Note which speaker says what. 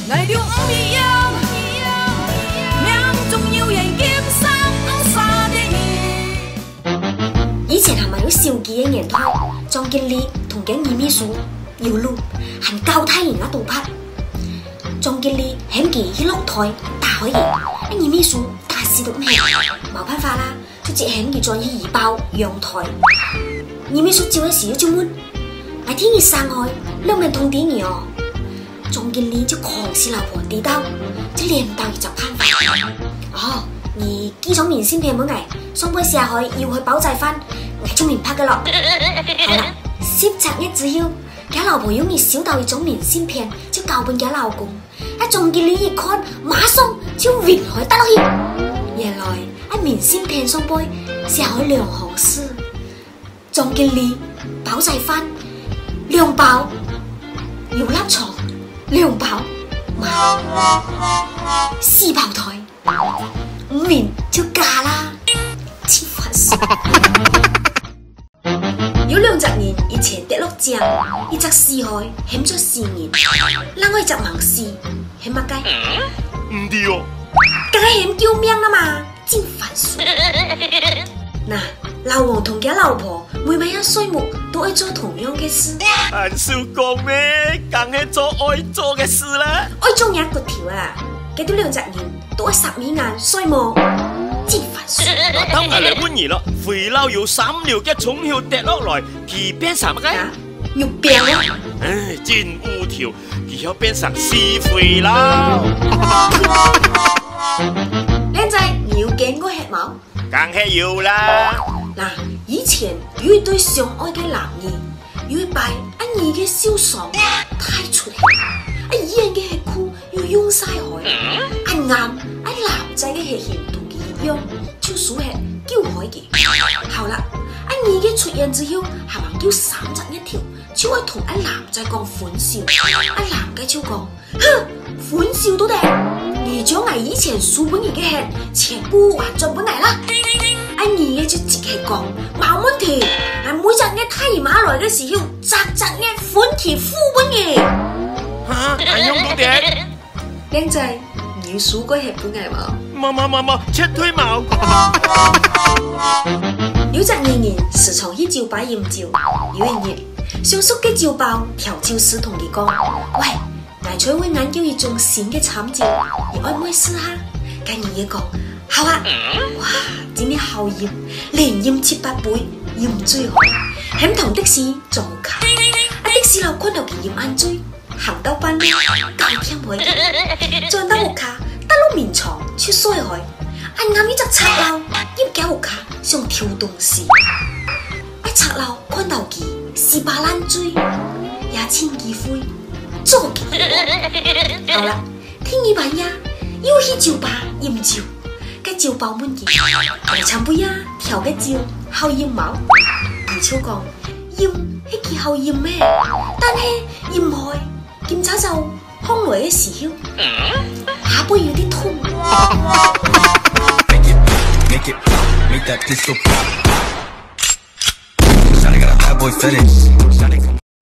Speaker 1: ngày điều ấm đi yêu mang trong nhiều人kiếm生沙的
Speaker 2: 以前係咪有少幾嘅年代，張經理同緊二秘書要路，係交替人家度拍。張經理喺佢一落台打開嘢，二秘書打死都咩，冇辦法啦，就只喺佢再移包陽台。二秘書照一時要做乜？係天熱上海，兩人痛點嘢哦。張經理就狂撕老婆地刀，就連刀就攀翻。哦，你寄咗明信片冇挨，上輩時候要去保濟翻，挨咗明拍嘅咯。好啦，17日之後，佢老婆用你收到一種明信片，就交俾佢老公。張經理一看，馬上就暈海得落去。原來明信片上輩寫好2行字，張經理保濟翻2包，搖粒床2包，4胞胎，5年就嫁啦，黐煩死！有2隻人以前跌落井，一隻死海險咗4年，另外一隻盲死，險乜雞？
Speaker 3: 唔對哦，
Speaker 2: 梗係險救命啦嘛，真煩死！嗱，老王同佢老婆每晚一睡夢都愛做同樣嘅事。
Speaker 3: 按數講咩？梗係做愛做嘅事啦。
Speaker 2: 愛做嘢個條啊，佢哋2隻人都愛霎眯眼睡夢，真煩死！
Speaker 3: 當係嚟滿意咯，肥佬要3條嘅從橋跌落來，佢變成乜嘅？
Speaker 2: 肉餅啊！
Speaker 3: 唉，真無條，佢要變成死肥佬。
Speaker 2: 靚仔，你要驚我吃冇？
Speaker 3: 梗係要啦。
Speaker 2: 嗱，以前有一對相愛嘅男兒，有一拜阿兒嘅笑爽太出戲，阿兒嘅係哭要湧晒海，阿啱阿男仔嘅係嫌同佢一樣，就數係叫海嘅。後啦，阿兒嘅出現之後，係咪叫3隻一條，就愛同阿男仔講歡笑，阿男嘅就講，哼，歡笑都得，你將我以前數本嘢嘅係全部還盡本嚟啦。阿二嘅就直係講冇問題，每隻嘅睇馬來嘅時候，隻嘅款條副本嘅。
Speaker 3: 嚇，係用到嘅。
Speaker 2: 靚仔，你要數過係本嘅冇？
Speaker 3: 冇，切推冇。
Speaker 2: 有隻年年時常去照擺豔照，有一日，上宿嘅照包調照師同佢講：喂，我才會研究一種新嘅慘照，你愛唔愛試下？跟二嘅講。好啊！哇，真係好鹽，連鹽7、8杯，鹽最好。喺同的士撞卡，阿的士佬看到佢鹽眼醉，行到班9天去，撞到屋卡，得落面床出衰海，阿啱呢隻賊佬要搞屋卡想跳動時，阿賊佬看到佢是把爛醉，也千幾灰，捉佢。好啦，聽日半夜要去酒吧飲酒。cái chiều bao muốn gì ở trong bữa theo cái chiều hậu yếm máu người chiều còn yếm hay kỳ hậu yếm mẹ但係yếm hồi kiếm cháu dâu không nổi cái gì hiếu hả bữa yêu啲痛make that pistol pop. Shawty got a bad boy fetish.